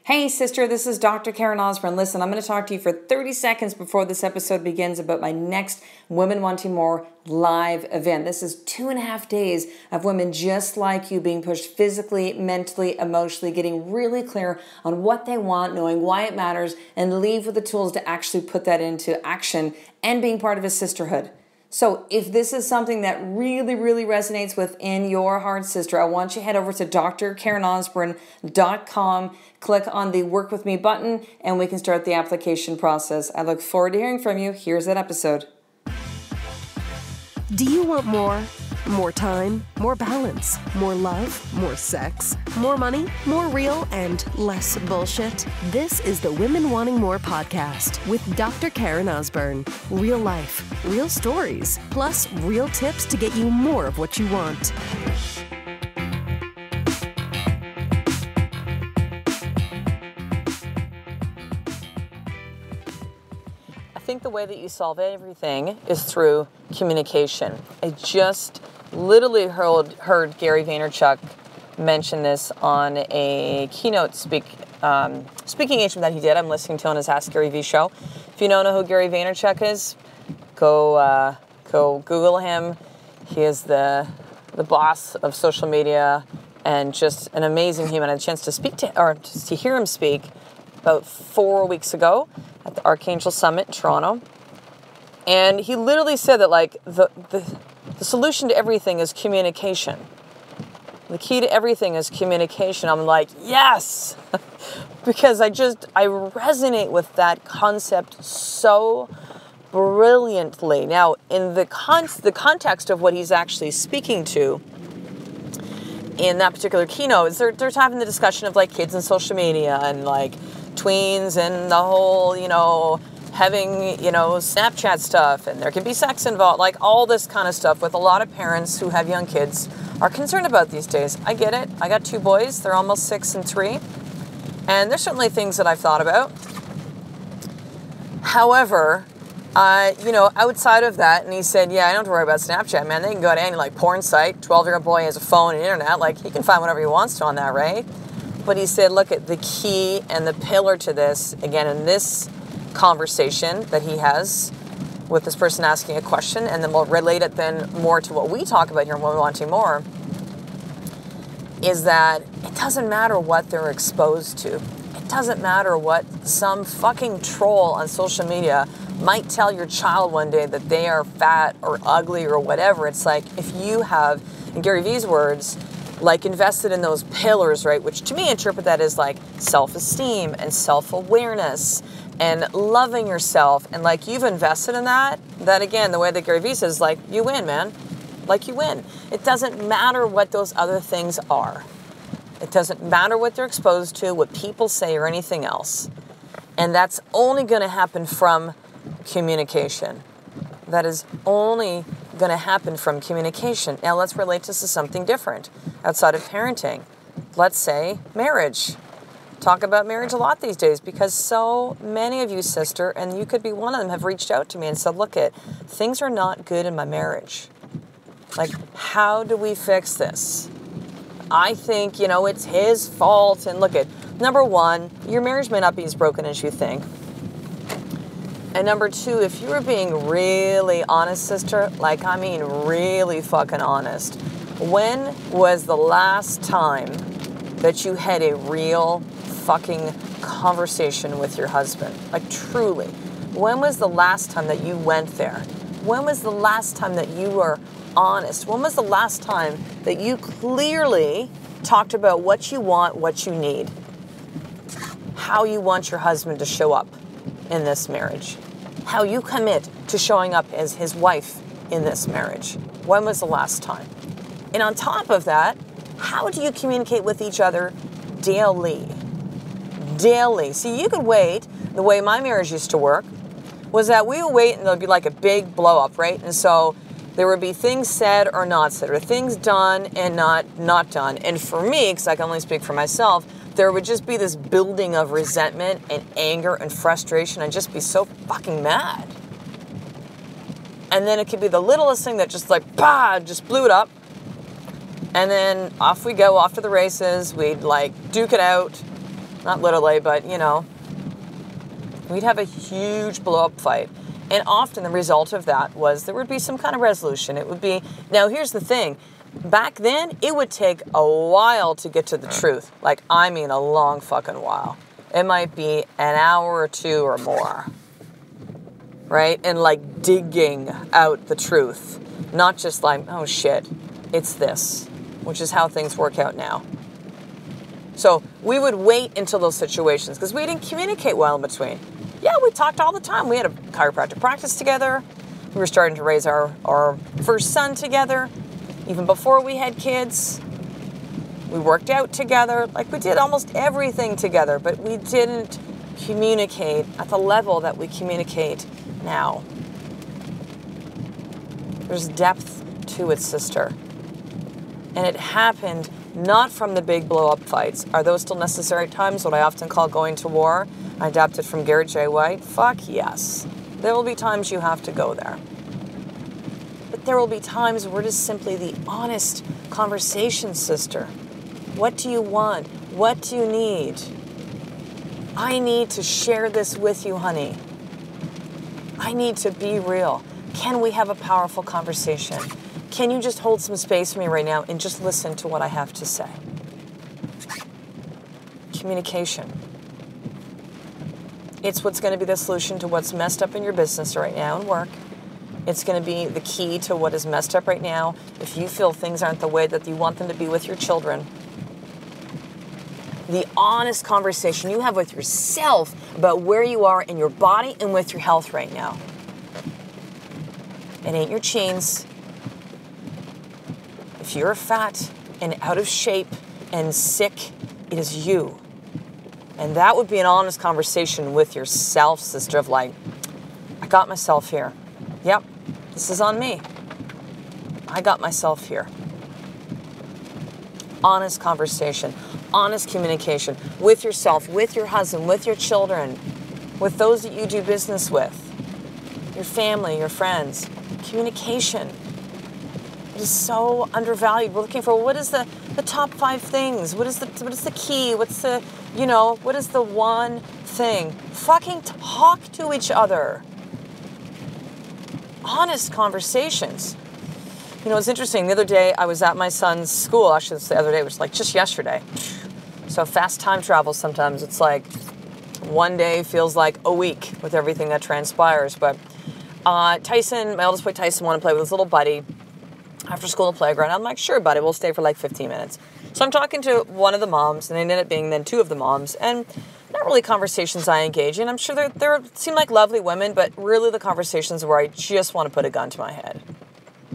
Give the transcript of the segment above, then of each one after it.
Hey sister, this is Dr. Karen Osborne. Listen, I'm going to talk to you for 30 seconds before this episode begins about my next Women Wanting More live event. This is 2.5 days of women just like you being pushed physically, mentally, emotionally, getting really clear on what they want, knowing why it matters, and leave with the tools to actually put that into action and being part of a sisterhood. So if this is something that really, really resonates within your heart, sister, I want you to head over to drkarenosborne.com, click on the Work With Me button, and we can start the application process. I look forward to hearing from you. Here's that episode. Do you want more? More time, more balance, more love, more sex, more money, more real, and less bullshit? This is the Women Wanting More podcast with Dr. Karen Osborne. Real life, real stories, plus real tips to get you more of what you want. I think the way that you solve everything is through communication. I just literally heard Gary Vaynerchuk mention this on a keynote speaking engagement that he did. I'm listening to on his Ask Gary V show. If you don't know who Gary Vaynerchuk is, go Google him. He is the boss of social media and just an amazing human. I had a chance to to hear him speak about 4 weeks ago at the Archangel Summit in Toronto. And he literally said that the solution to everything is communication. The key to everything is communication. I'm like, yes! Because I resonate with that concept so brilliantly. Now, in the context of what he's actually speaking to in that particular keynote, is they're having the discussion of like kids and social media and like tweens and the whole, having, Snapchat stuff, and there can be sex involved, like all this kind of stuff with a lot of parents who have young kids are concerned about these days. I get it. I got 2 boys. They're almost 6 and 3. And there's certainly things that I've thought about. However, outside of that, and he said, yeah, I don't have to worry about Snapchat, man. They can go to any porn site. 12-year-old boy has a phone and internet. He can find whatever he wants to on that, right? But he said, look at the key and the pillar to this, again, in this conversation that he has with this person asking a question, and then we'll relate it then more to what we talk about here in Women Wanting More, is that it doesn't matter what they're exposed to. It doesn't matter what some fucking troll on social media might tell your child one day that they are fat or ugly or whatever. It's like if you have, in Gary V's words, invested in those pillars, right, which to me interpret that as self-esteem and self-awareness and loving yourself, and you've invested in that again, the way that Gary Vee says, you win, man. You win. It doesn't matter what those other things are. It doesn't matter what they're exposed to, what people say, or anything else. And that's only going to happen from communication. That is only going to happen from communication. Now let's relate this to something different outside of parenting. Let's say marriage. Talk about marriage a lot these days because so many of you, sister, and you could be one of them, have reached out to me and said, look, things are not good in my marriage. How do we fix this? I think, it's his fault. And look, number one, your marriage may not be as broken as you think. And number two, if you were being really honest, sister, really fucking honest, when was the last time that you had a real fucking conversation with your husband? Truly. When was the last time that you went there? When was the last time that you were honest? When was the last time that you clearly talked about what you want, what you need, how you want your husband to show up in this marriage, how you commit to showing up as his wife in this marriage? When was the last time? And on top of that, how do you communicate with each other daily? Daily. See, you could wait. The way my marriage used to work was that we would wait and there'd be a big blow up, right? And so there would be things said or not said, or things done and not done. And for me, because I can only speak for myself, there would just be this building of resentment and anger and frustration. I'd just be so fucking mad. And then it could be the littlest thing that just just blew it up. And then off we go, off to the races. We'd duke it out. Not literally, but, you know, we'd have a huge blow-up fight. And often the result of that was there would be some kind of resolution. It would be, now here's the thing. Back then, it would take a while to get to the truth. Like, I mean a long fucking while. It might be an hour or two or more. Right? And like digging out the truth. Not just like, oh shit, it's this. Which is how things work out now. So we would wait until those situations because we didn't communicate well in between. Yeah, we talked all the time. We had a chiropractic practice together. We were starting to raise our first son together. Even before we had kids. We worked out together. Like, we did almost everything together, but we didn't communicate at the level that we communicate now. There's depth to it, sister. And it happened not from the big blow-up fights. Are those still necessary times? What I often call going to war. I adapted from Gary J. White. Fuck yes. There will be times you have to go there. But there will be times where it is simply the honest conversation, sister. What do you want? What do you need? I need to share this with you, honey. I need to be real. Can we have a powerful conversation? Can you just hold some space for me right now and just listen to what I have to say? Communication. It's what's going to be the solution to what's messed up in your business right now and work. It's going to be the key to what is messed up right now if you feel things aren't the way that you want them to be with your children. The honest conversation you have with yourself about where you are in your body and with your health right now. It ain't your chains. If you're fat and out of shape and sick, it is you. And that would be an honest conversation with yourself, sister, of like, I got myself here. Yep, this is on me. I got myself here. Honest conversation, honest communication with yourself, with your husband, with your children, with those that you do business with, your family, your friends. Communication. It is so undervalued. We're looking for what is the top 5 things? What is the key? What's the, what is the one thing? Fucking talk to each other. Honest conversations. It's interesting. The other day I was at my son's school. Actually, it's the other day, which was like just yesterday. So fast time travel sometimes. It's like one day feels like a week with everything that transpires. But Tyson, my oldest boy Tyson, wanted to play with his little buddy after school in the playground. I'm like, sure, buddy, we'll stay for like 15 minutes. So I'm talking to one of the moms, and it ended up being then 2 of the moms, and not really conversations I engage in. I'm sure they seem like lovely women, but really the conversations where I just want to put a gun to my head.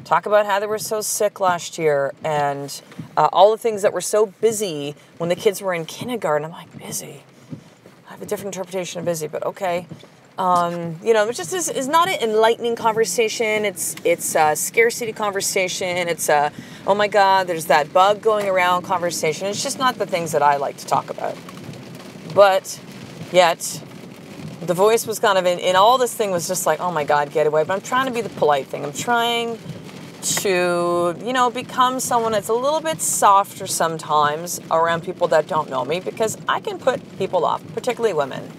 Talk about how they were so sick last year, and all the things that were so busy when the kids were in kindergarten. I'm like, busy? I have a different interpretation of busy, but okay. It just is not an enlightening conversation. It's a scarcity conversation. It's a, oh my God, there's that bug going around conversation. It's just not the things that I like to talk about. But yet, the voice was kind of in all this thing was just like, oh my God, get away. But I'm trying to be the polite thing. I'm trying to, become someone that's a little bit softer sometimes around people that don't know me, because I can put people off, particularly women.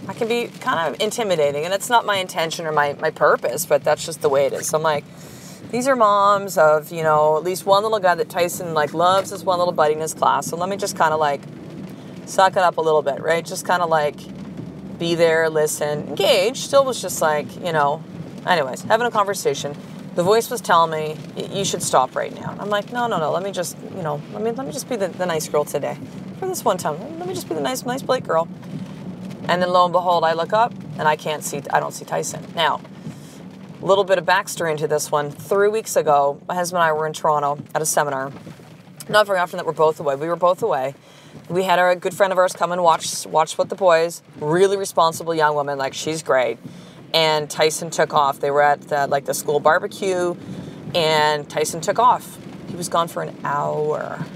I can be kind of intimidating, and it's not my intention or my purpose, but that's just the way it is. So I'm like, these are moms of, at least one little guy that Tyson loves this one little buddy in his class. So let me just kind of suck it up a little bit, right? Just kind of be there, listen, engage. Still was just anyways, having a conversation. The voice was telling me, you should stop right now. I'm like, no. Let me just, let me just be the nice girl today. For this one time, let me just be the nice Blake girl. And then lo and behold, I look up and I don't see Tyson. Now, a little bit of backstory into this one. 3 weeks ago, my husband and I were in Toronto at a seminar. Not very often that we're both away. We were both away. We had a good friend of ours come and watch with the boys. Really responsible young woman. She's great. And Tyson took off. They were at the school barbecue, and Tyson took off. He was gone for an hour.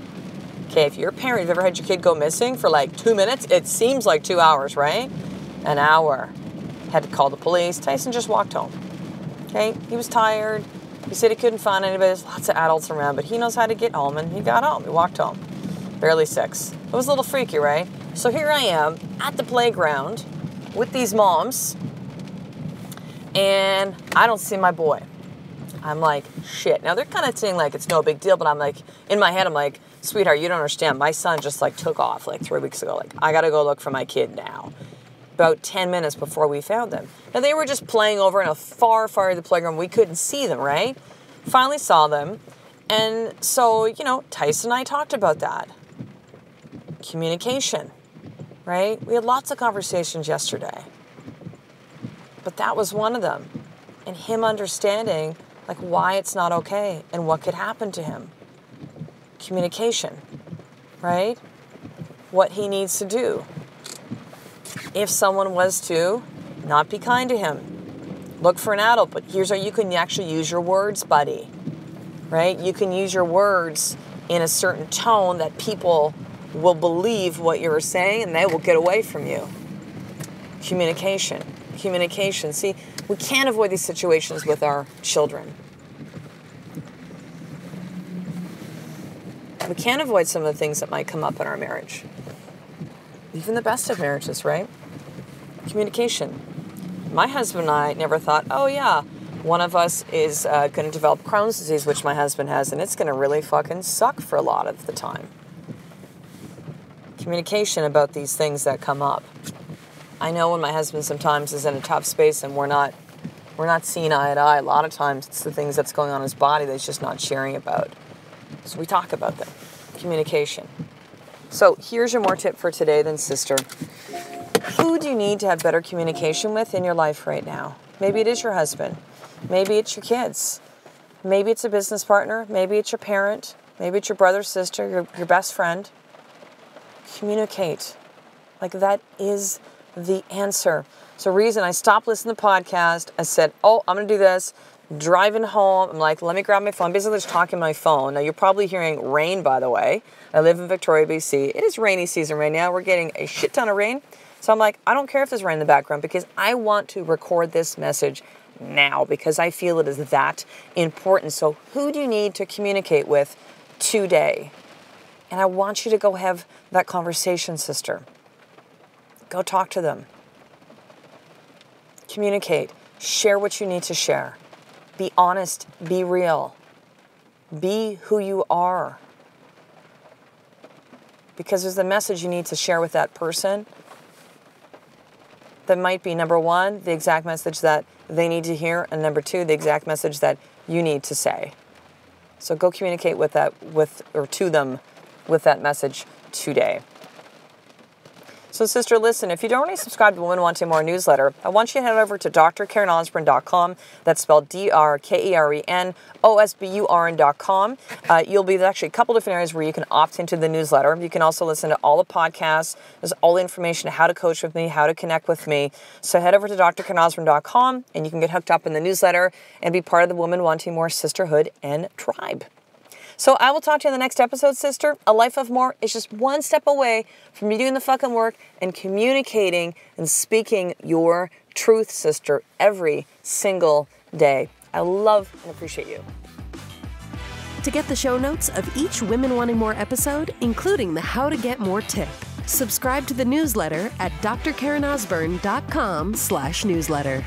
Okay, if you're a parent, you've ever had your kid go missing for 2 minutes, it seems like 2 hours, right? An hour. Had to call the police. Tyson just walked home. Okay, he was tired. He said he couldn't find anybody. There's lots of adults around, but he knows how to get home, and he got home. He walked home. Barely 6. It was a little freaky, right? So here I am at the playground with these moms, and I don't see my boy. I'm like, shit. Now they're kind of saying like it's no big deal, but I'm like, in my head, I'm like, sweetheart, you don't understand. My son just like took off like 3 weeks ago. Like, I got to go look for my kid now. About 10 minutes before we found them. Now they were just playing over in a far of the playground. We couldn't see them, right? Finally saw them. And so, you know, Tyson and I talked about that. Communication, right? We had lots of conversations yesterday. But that was one of them. And him understanding like why it's not okay and what could happen to him. Communication, right? What he needs to do. If someone was to not be kind to him, look for an adult. But here's how you can actually use your words, buddy, right? You can use your words in a certain tone that people will believe what you're saying and they will get away from you. Communication. See, we can't avoid these situations with our children. We can't avoid some of the things that might come up in our marriage. Even the best of marriages, right? Communication. My husband and I never thought, oh yeah, one of us is going to develop Crohn's disease, which my husband has, and it's going to really fucking suck for a lot of the time. Communication about these things that come up. I know when my husband sometimes is in a tough space and we're not seeing eye to eye, a lot of times it's the things that's going on in his body that he's just not sharing about. So we talk about them. Communication. So here's your more tip for today then, sister. Who do you need to have better communication with in your life right now? Maybe it is your husband. Maybe it's your kids. Maybe it's a business partner. Maybe it's your parent. Maybe it's your brother, sister, your best friend. Communicate. Like that is the answer. So reason I stopped listening to the podcast, I said, oh, I'm going to do this. Driving home, I'm like, let me grab my phone. Basically, just talking on my phone. Now, you're probably hearing rain, by the way. I live in Victoria, BC. It is rainy season right now. We're getting a shit ton of rain. So I'm like, I don't care if there's rain in the background because I want to record this message now because I feel it is that important. So who do you need to communicate with today? And I want you to go have that conversation, sister. Go talk to them. Communicate. Share what you need to share. Be honest. Be real. Be who you are. Because there's a message you need to share with that person that might be, number one, the exact message that they need to hear, and number two, the exact message that you need to say. So go communicate with to them with that message today. So, sister, listen, if you don't already subscribe to Women Wanting More newsletter, I want you to head over to drkarenosborn.com. That's spelled DrKarenosborn.com. You'll be, there's actually a couple different areas where you can opt into the newsletter. You can also listen to all the podcasts. There's all the information on how to coach with me, how to connect with me. So head over to drkarenosborn.com and you can get hooked up in the newsletter and be part of the Women Wanting More sisterhood and tribe. So I will talk to you in the next episode, sister. A life of more is just one step away from you doing the fucking work and communicating and speaking your truth, sister, every single day. I love and appreciate you. To get the show notes of each Women Wanting More episode, including the How to Get More tip, subscribe to the newsletter at drkarenosborn.com/newsletter.